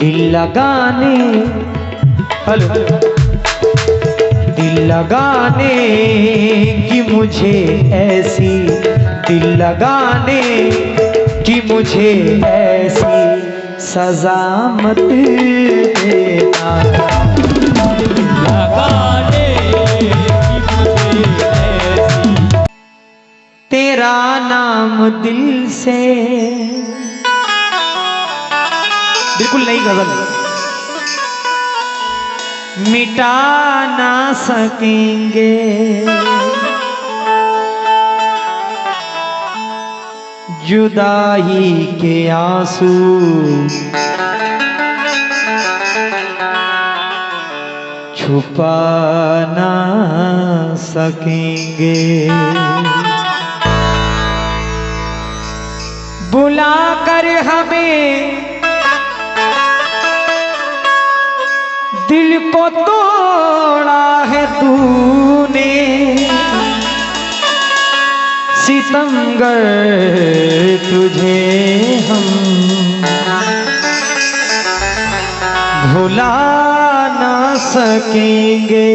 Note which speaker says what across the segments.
Speaker 1: दिल लगाने, हेलो, दिल लगाने की मुझे ऐसी, दिल लगाने की मुझे ऐसी सजा मत देना। लगाने की मुझे ऐसी, तेरा नाम दिल से, बिल्कुल नई गजल, मिटा ना सकेंगे, जुदाई के आंसू छुपा ना सकेंगे। बुला कर हमें दिल को तोड़ा है तूने, सितमगर तुझे हम भुला ना सकेंगे।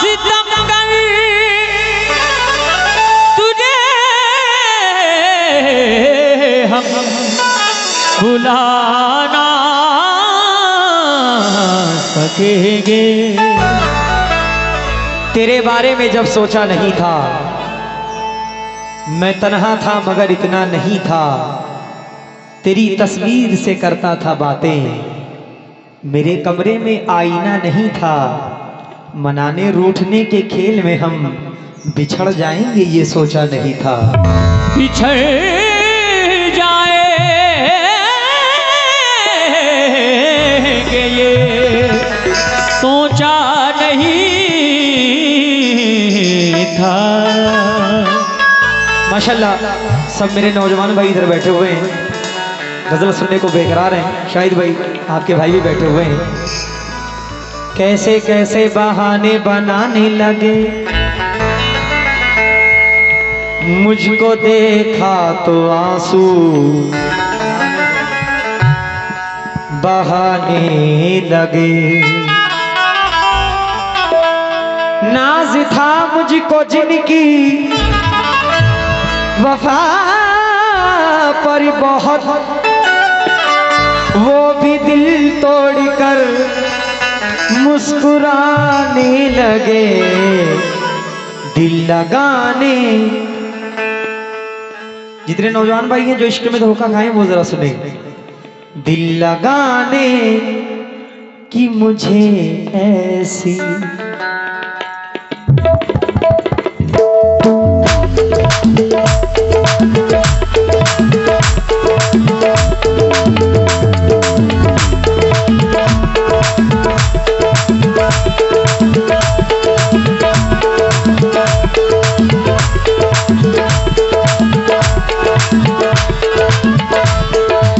Speaker 1: सितमगर तुझे हम भुला ना सकेंगे। तेरे बारे में जब सोचा नहीं था, मैं तन्हा था मगर इतना नहीं था, तेरी तस्वीर से करता था बातें, मेरे कमरे में आईना नहीं था, मनाने रूठने के खेल में हम बिछड़ जाएंगे ये सोचा नहीं था। बिछड़ जाएंगे ये सोचा नहीं था। माशाल्लाह सब मेरे नौजवान भाई इधर बैठे हुए हैं, गजल सुनने को बेकरार हैं। शाहिद भाई आपके भाई भी बैठे हुए हैं। कैसे कैसे बहाने बनाने लगे, मुझको देखा तो आंसू बहाने लगे। नाज था मुझको जिनकी वफा पर बहुत, वो भी दिल तोड़कर मुस्कुराने लगे। दिल लगाने, जितने नौजवान भाई हैं जो इश्क में धोखा खाए वो जरा सुने। दिल लगाने की मुझे ऐसी,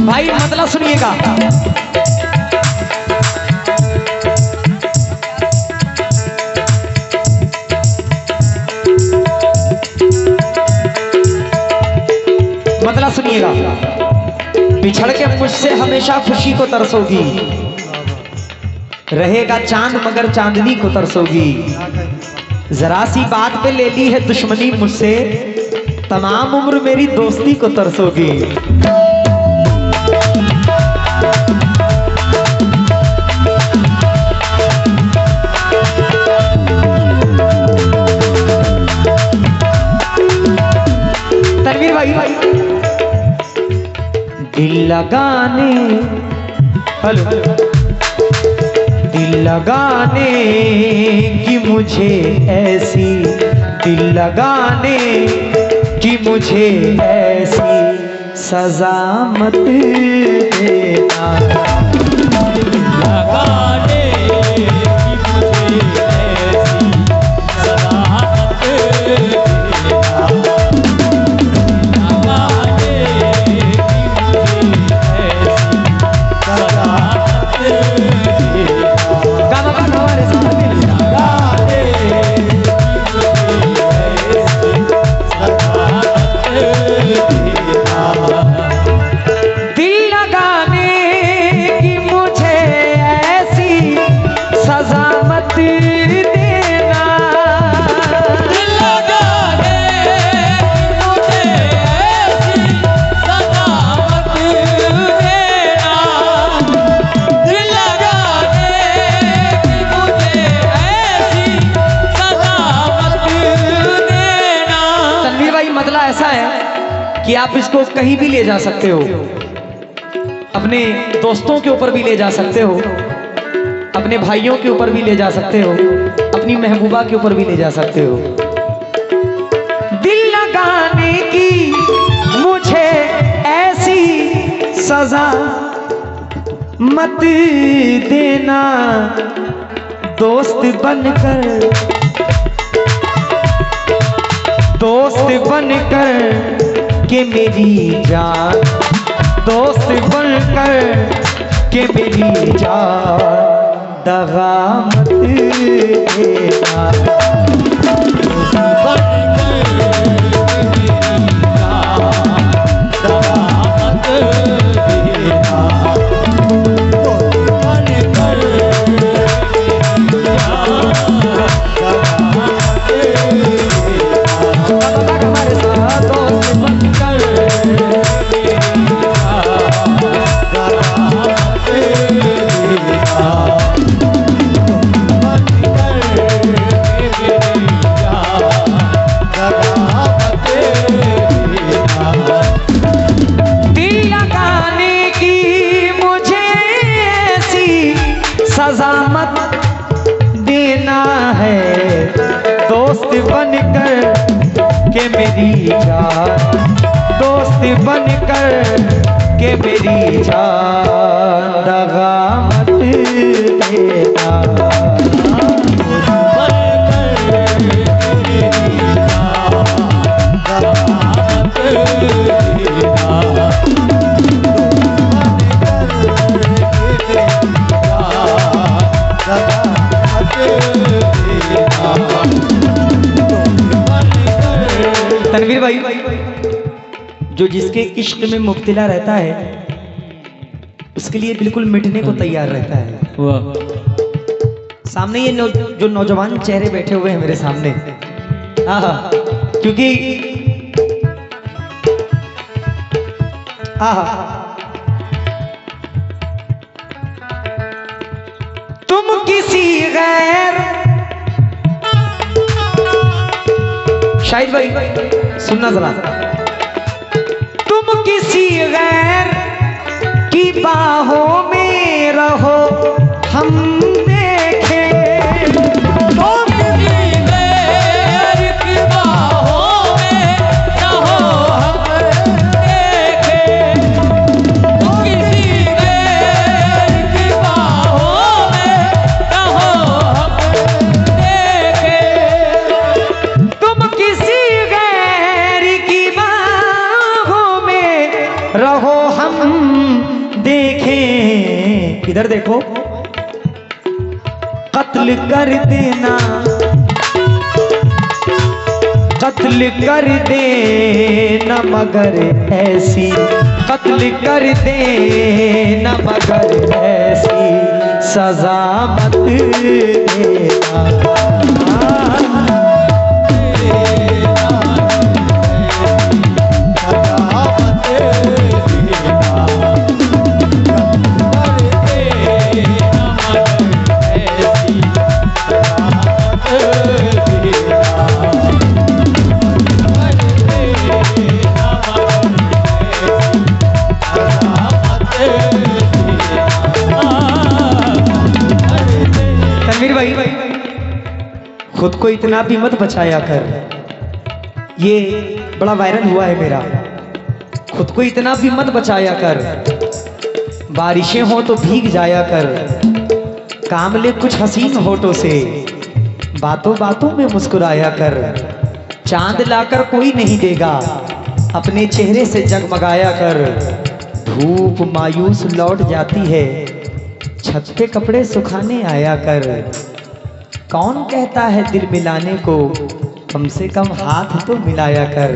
Speaker 1: भाई मतलब सुनिएगा। मतलब सुनिएगा, बिछड़ के मुझसे हमेशा खुशी को तरसोगी, रहेगा चांद मगर चांदनी को तरसोगी। जरा सी बात पे ले ली है दुश्मनी मुझसे, तमाम उम्र मेरी दोस्ती को तरसोगी। तनवीर भाई, दिल लगाने, हेलो, दिल लगाने की मुझे ऐसी, दिल लगाने की मुझे ऐसी सजा मत देना। लगाने की मुझे ऐसी सजा मत देना। आप इसको कहीं भी ले जा सकते हो, अपने दोस्तों के ऊपर भी ले जा सकते हो, अपने भाइयों के ऊपर भी ले जा सकते हो, अपनी महबूबा के ऊपर भी ले जा सकते हो। दिल लगाने की मुझे ऐसी सजा मत देना, दोस्त बनकर के मेरी जान, दोस्त बनकर के मेरी जान दगा मत देना। दोस्त बनकर के मेरी जान, दोस्त बनकर के मेरी जान दगा मत देना। तनवीर भाई, जो जिसके इश्क में मुब्तला रहता है उसके लिए बिल्कुल मिटने को तैयार रहता है। सामने ये जो नौजवान चेहरे बैठे हुए हैं मेरे सामने, हाँ, क्योंकि तुम किसी गैर, शाहिद भाई सुनना जरा, तुम किसी गैर की बाहों में रहो हम देखें, तुम किसी गैर की बाहों में रहो हम देखें, तुम किसी गैर की बाहों में रहो हम देखें, तुम किसी रहो हम देखें। इधर देखो, कत्ल कर देना, कत्ल कर देना मगर ऐसी, कत्ल कर देना मगर ऐसी सजा मत देना। तनवीर भाई, खुद को इतना भी मत बचाया कर, ये बड़ा वायरल हुआ है मेरा। खुद को इतना भी मत बचाया कर, बारिशें हो तो भीग जाया कर, काम ले कुछ हसीन होठों से, बातों बातों में मुस्कुराया कर, चांद लाकर कोई नहीं देगा, अपने चेहरे से जगमगाया कर, धूप मायूस लौट जाती है, छत पे कपड़े सुखाने आया कर, कौन कहता है दिल मिलाने को, कम से कम हाथ तो मिलाया कर।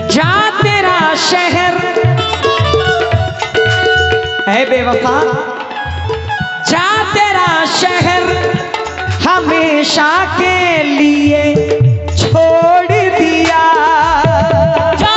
Speaker 1: जा तेरा शहर है बेवफा, जा तेरा शहर हमेशा के लिए छोड़ दिया, जा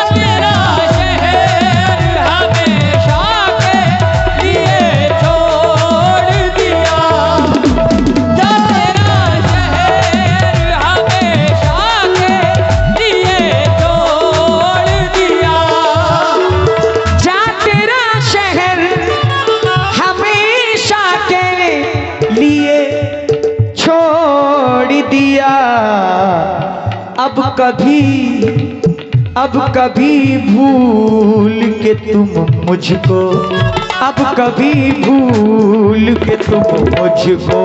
Speaker 1: अब कभी भूल के तुम मुझको, अब कभी भूल के तुम मुझको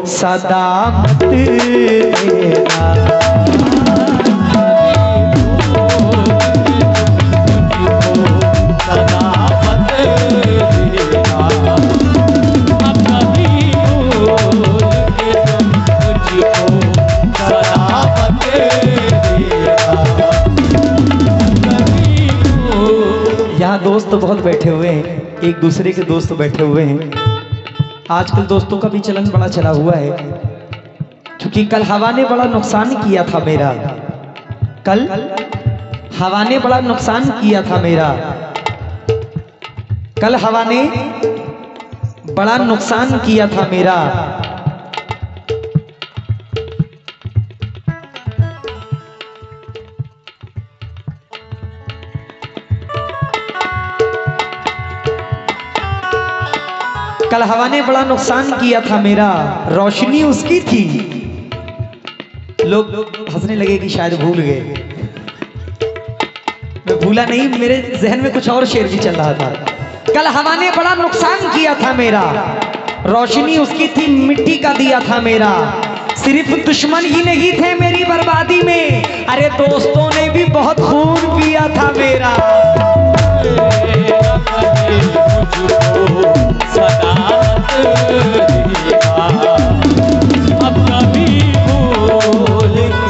Speaker 1: सदा मत देना। यहाँ दोस्त बहुत बैठे हुए हैं, एक दूसरे के दोस्त बैठे हुए हैं। आजकल दोस्तों का भी चलन बड़ा चला हुआ है, क्योंकि कल हवा ने बड़ा नुकसान किया था मेरा, कल हवा ने बड़ा नुकसान किया था मेरा, कल हवा ने बड़ा नुकसान किया था मेरा। कल हवा ने बड़ा नुकसान किया था मेरा, रोशनी उसकी थी। लोग हंसने लगे कि शायद भूल गए, मैं भूला नहीं, मेरे जहन में कुछ और शेर भी चल रहा था। कल हवा ने बड़ा नुकसान किया था मेरा, रोशनी उसकी थी, मिट्टी का दिया था मेरा। सिर्फ दुश्मन ही नहीं थे मेरी बर्बादी में, अरे दोस्तों ने भी बहुत खून पिया था मेरा।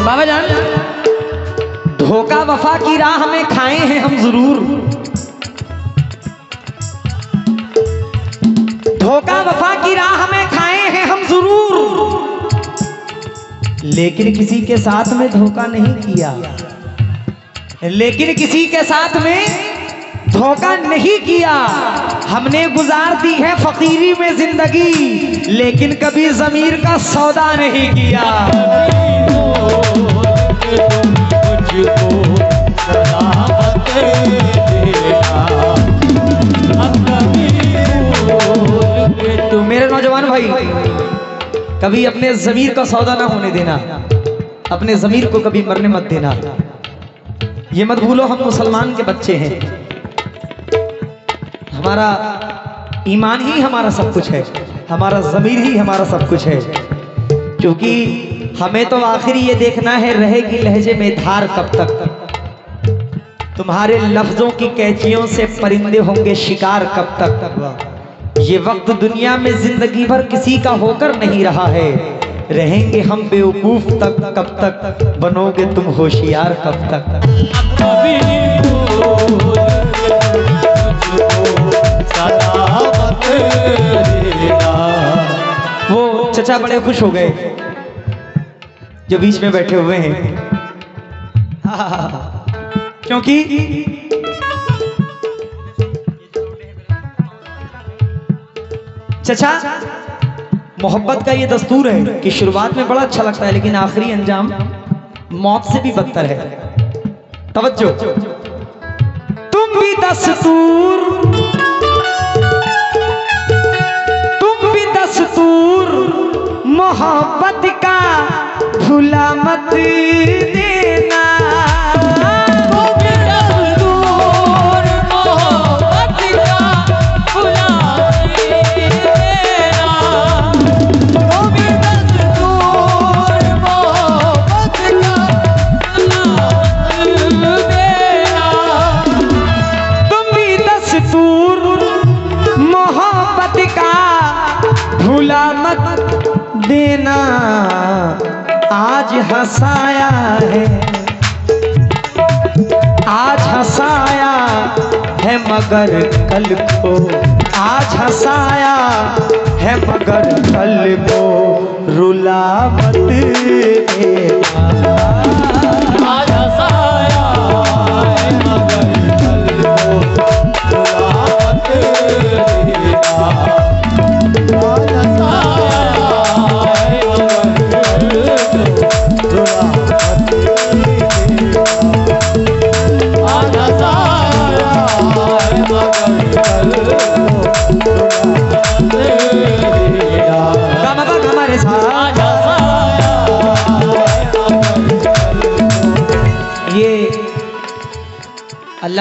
Speaker 1: बाबा जान, धोखा वफा की राह में खाए हैं हम जरूर, धोखा वफा की राह में खाए हैं हम जरूर, लेकिन किसी के साथ में धोखा नहीं किया, लेकिन किसी के साथ में धोखा नहीं किया। हमने गुजार दी है फकीरी में जिंदगी, लेकिन कभी ज़मीर का सौदा नहीं किया। तो मेरे नौजवान भाई, कभी अपने ज़मीर का सौदा ना होने देना, अपने ज़मीर को कभी मरने मत देना। ये मत भूलो हम मुसलमान के बच्चे हैं, हमारा ईमान ही हमारा सब कुछ है, हमारा ज़मीर ही हमारा सब कुछ है। क्योंकि हमें तो आखिर ये देखना है, रहेगी लहजे में धार कब तक, तुम्हारे लफ्जों की कैचियों से परिंदे होंगे शिकार कब तक। ये वक्त दुनिया में जिंदगी भर किसी का होकर नहीं रहा है, रहेंगे हम बेवकूफ तक कब तक, बनोगे तुम होशियार कब तक। वो चचा बड़े खुश हो गए जो बीच में बैठे हुए हैं, क्योंकि चचा, मोहब्बत का ये दस्तूर है कि शुरुआत में बड़ा अच्छा लगता है, लेकिन आखिरी अंजाम मौत से भी बदतर है। तवज्जो, तुम भी दस्तूर, तुम भी दस्तूर मोहब्बत का भुला मत देना। भुला मत देना, आज हंसाया है, आज हंसाया है मगर कल को, आज हंसाया है मगर कल को रुला मत देना। आज हंसाया है मगर कल को रुला मत देना।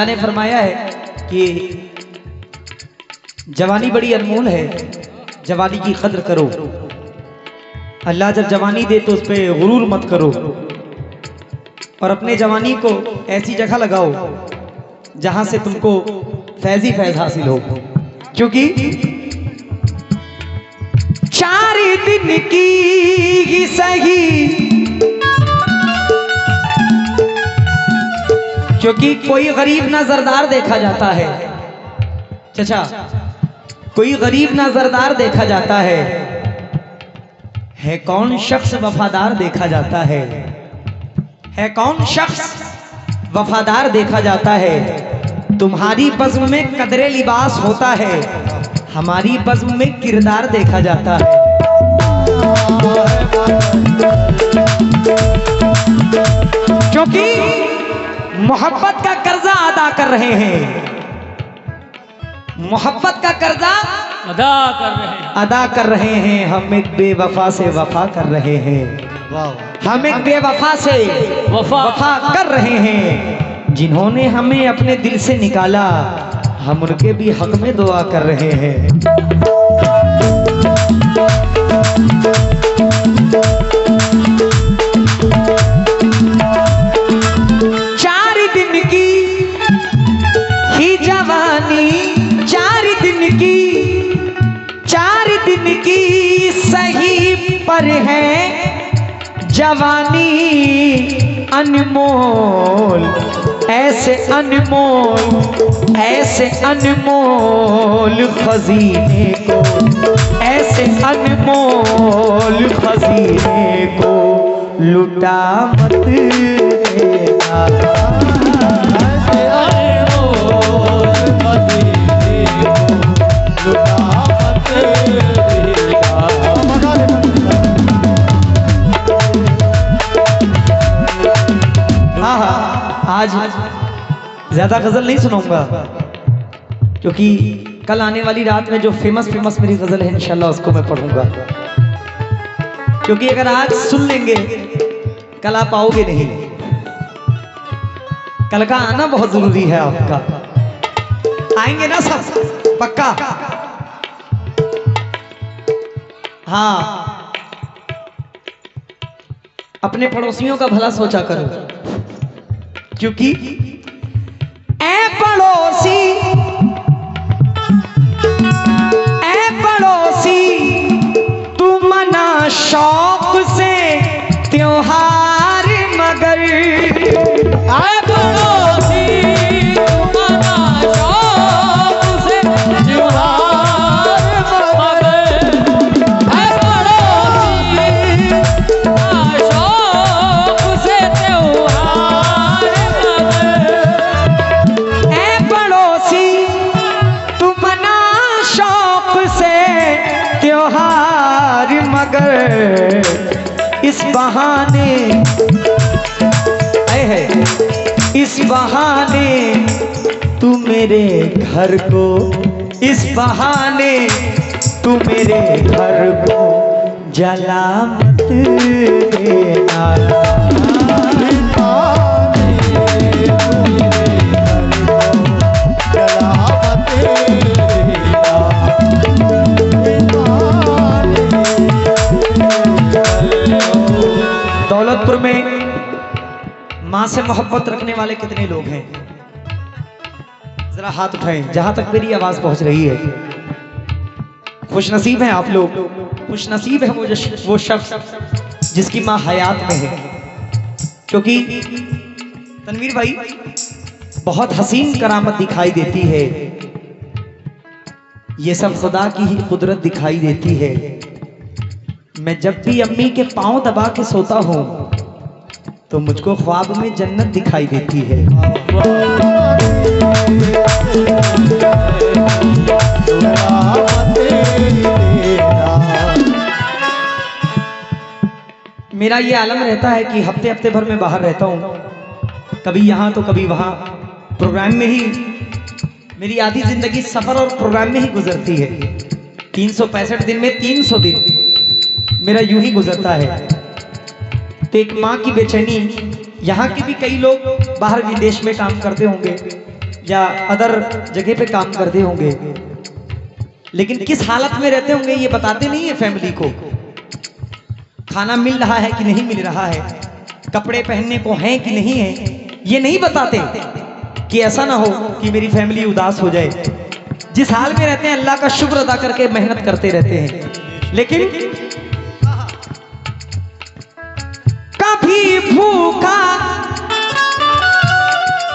Speaker 1: अल्लाह ने फरमाया है कि जवानी बड़ी अनमोल है, जवानी की कद्र करो। अल्लाह जब जवानी दे तो उस पर गुरूर मत करो और अपने जवानी को ऐसी जगह लगाओ जहां से तुमको फैज़ ही फैज़ हासिल हो। क्योंकि 4 दिन की ही सही, क्योंकि कोई गरीब ना जरदार देखा जाता है चचा, कोई गरीब ना जरदार देखा जाता है कौन शख्स वफादार देखा जाता है कौन शख्स वफादार देखा जाता है। तुम्हारी बज़्म में कदरे लिबास होता है, हमारी बज़्म में किरदार देखा जाता है। क्योंकि मोहब्बत का कर्जा अदा कर रहे हैं, मोहब्बत का कर्जा अदा कर रहे हैं। हम एक बेवफा से वफा कर रहे हैं, हम एक बेवफा से वफा कर रहे हैं। जिन्होंने हमें अपने दिल से निकाला, हम उनके भी हक में दुआ कर रहे हैं। पर है जवानी अनमोल, ऐसे अनमोल खजीने को, ऐसे अनमोल खजीने को लुटा मत देना। आज ज्यादा गजल नहीं सुनाऊंगा, क्योंकि कल आने वाली रात में जो फेमस मेरी गजल है इंशाल्लाह उसको मैं पढ़ूंगा। क्योंकि अगर आज सुन लेंगे कल आप आओगे नहीं, कल का आना बहुत जरूरी है आपका। आएंगे ना सब पक्का? हाँ, अपने पड़ोसियों का भला सोचा करो, क्योंकि ऐ पड़ोसी तू मना शौक से त्योहार, मगर ऐ पड़ोसी तू मना शौक से त्योहार, मगर ऐ पड़ोसी शौक से त्योहार, मगर इस बहाने है, इस बहाने तू मेरे घर को, इस बहाने तू मेरे घर को जला मत देना। दौलतपुर में माँ से मोहब्बत रखने वाले कितने लोग हैं? जरा हाथ उठाएं जहां तक मेरी आवाज पहुंच रही है। खुशनसीब हैं आप लोग, खुशनसीब है वो शख्स जिसकी माँ हयात में है। क्योंकि तनवीर भाई बहुत हसीन करामत दिखाई देती है, ये सब खुदा की ही कुदरत दिखाई देती है। मैं जब भी अम्मी के पांव दबा के सोता हूं तो मुझको ख्वाब में जन्नत दिखाई देती है। मेरा ये आलम रहता है कि हफ्ते हफ्ते भर में बाहर रहता हूँ, कभी यहाँ तो कभी वहाँ। प्रोग्राम में ही मेरी आधी जिंदगी सफर और प्रोग्राम में ही गुजरती है। 365 दिन में 300 दिन मेरा यूं ही गुजरता है। तो एक माँ की बेचैनी, यहाँ के भी कई लोग बाहर विदेश में काम करते होंगे, या अदर जगह पे काम करते होंगे, लेकिन किस हालत में रहते होंगे ये बताते नहीं है फैमिली को। खाना मिल रहा है कि नहीं मिल रहा है, कपड़े पहनने को हैं कि नहीं है, ये नहीं बताते कि ऐसा ना हो कि मेरी फैमिली उदास हो जाए। जिस हाल में रहते हैं अल्लाह का शुक्र अदा करके मेहनत करते रहते हैं। लेकिन कभी भूखा,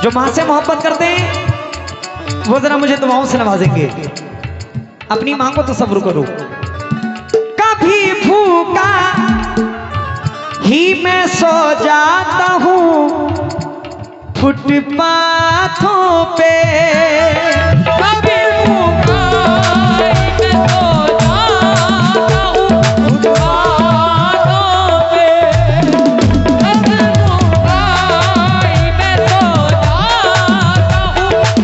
Speaker 1: जो मां से मोहब्बत करते हैं वो जरा मुझे दुआओं से नवाजेंगे। अपनी मां को तसव्वुर करो, कभी भूखा ही मैं सो जाता हूँ फुटपाथों पे, कभी भूखा ही मैं सो जाता हूँ फुटपाथों पे, कभी भूखा ही मैं सो जाता हूँ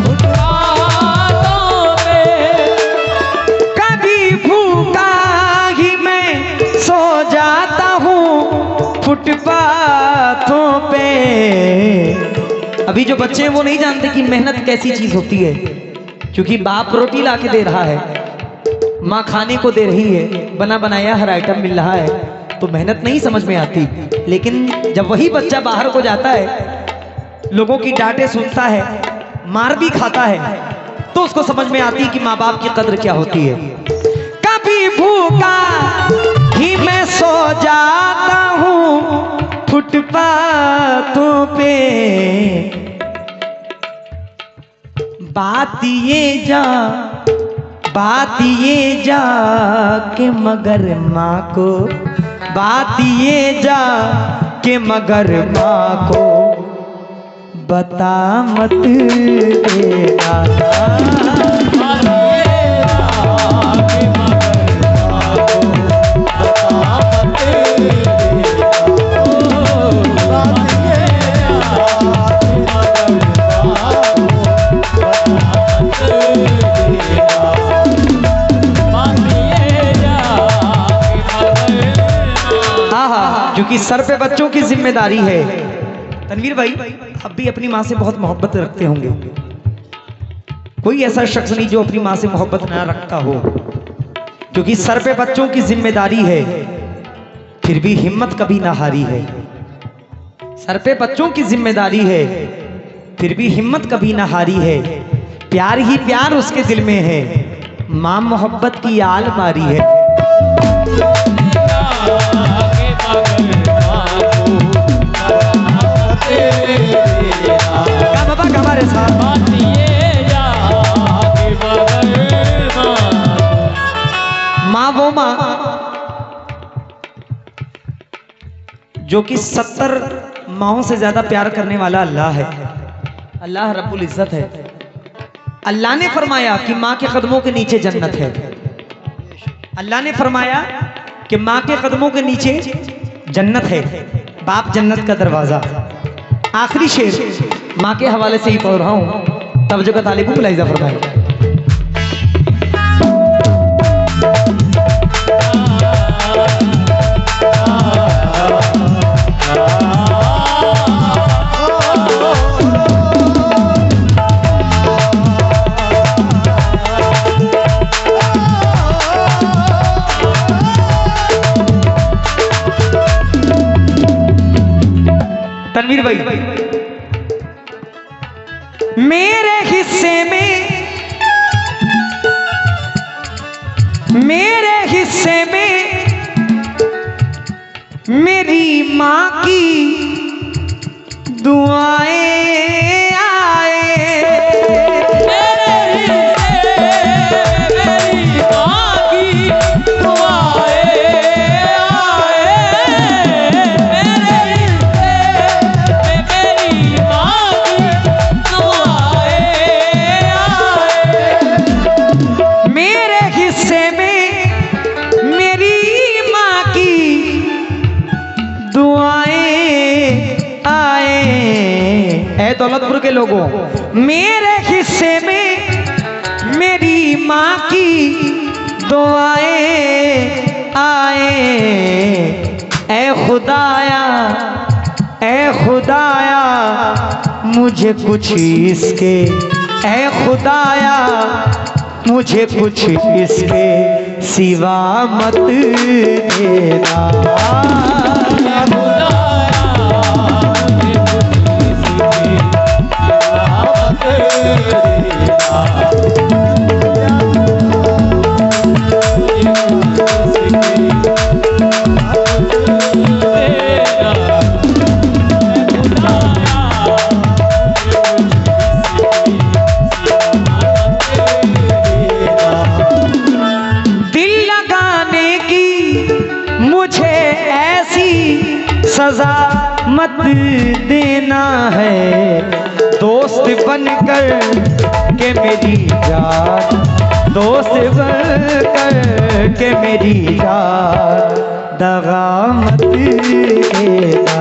Speaker 1: फुटपाथों पे, कभी भूखा ही मैं सो जाता हूँ फुटपाथों पे। अभी जो बच्चे हैं वो नहीं जानते कि मेहनत कैसी चीज होती है, क्योंकि बाप रोटी ला के दे रहा है, माँ खाने को दे रही है, बना बनाया हर आइटम मिल रहा है, तो मेहनत नहीं समझ में आती। लेकिन जब वही बच्चा बाहर को जाता है, लोगों की डांटें सुनता है, मार भी खाता है, तो उसको समझ में आती है कि माँ बाप की कद्र क्या होती है। कभी भूखा ही मैं सो जाता हूँ फुटपाथों पे, बात ये जा के मगर माँ को, बात ये जा के मगर माँ को बता मत देना। क्योंकि सर पे बच्चों की जिम्मेदारी है। तनवीर भाई अब भी अपनी माँ से बहुत मोहब्बत रखते होंगे, कोई ऐसा शख्स नहीं जो अपनी माँ से मोहब्बत ना रखता हो, क्योंकि सर पे बच्चों की जिम्मेदारी है, फिर भी हिम्मत कभी ना हारी है। सर पे बच्चों की जिम्मेदारी है, फिर भी हिम्मत कभी ना हारी है। प्यार ही प्यार उसके दिल में है, माँ मोहब्बत की आल मारी है। हमारे साथ माँ वो माँ जो कि 70 माओं से ज्यादा प्यार करने वाला अल्लाह है, अल्लाह रब्बुल इज्जत है। अल्लाह ने फरमाया कि माँ के कदमों के नीचे जन्नत है। अल्लाह ने फरमाया कि माँ के कदमों के नीचे जन्नत है, बाप जन्नत का दरवाजा। आखिरी शेर माँ के हवाले से ही पढ़ रहा हूँ, तवज्जो का तालिब मुलाहिजा फरमाए। तनवीर भाई मेरे हिस्से में मेरी माँ की दुआएं आए, मेरी माँ की दुआएं आए, मेरी माँ की दुआएं आए। मेरे हिस्से में मेरी माँ की दुआएं आए। ऐ दौलतपुर के लोगों, मेरे हिस्से में मेरी माँ की दुआएं आए। ऐ खुदाया मुझे कुछ इसके ऐ खुदाया मुझे कुछ इसके सिवा मत देना। सजा मत देना है दोस्त बनकर के मेरी जान, दोस्त बनकर के मेरी जान दगा मत देना।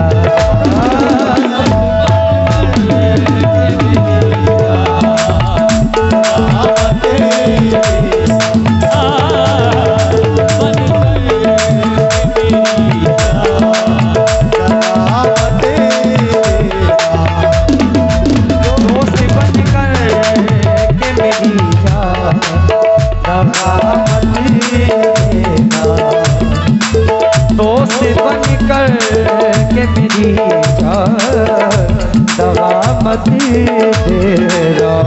Speaker 1: दोस्त बनकर के मेरी जान दगा मत देना।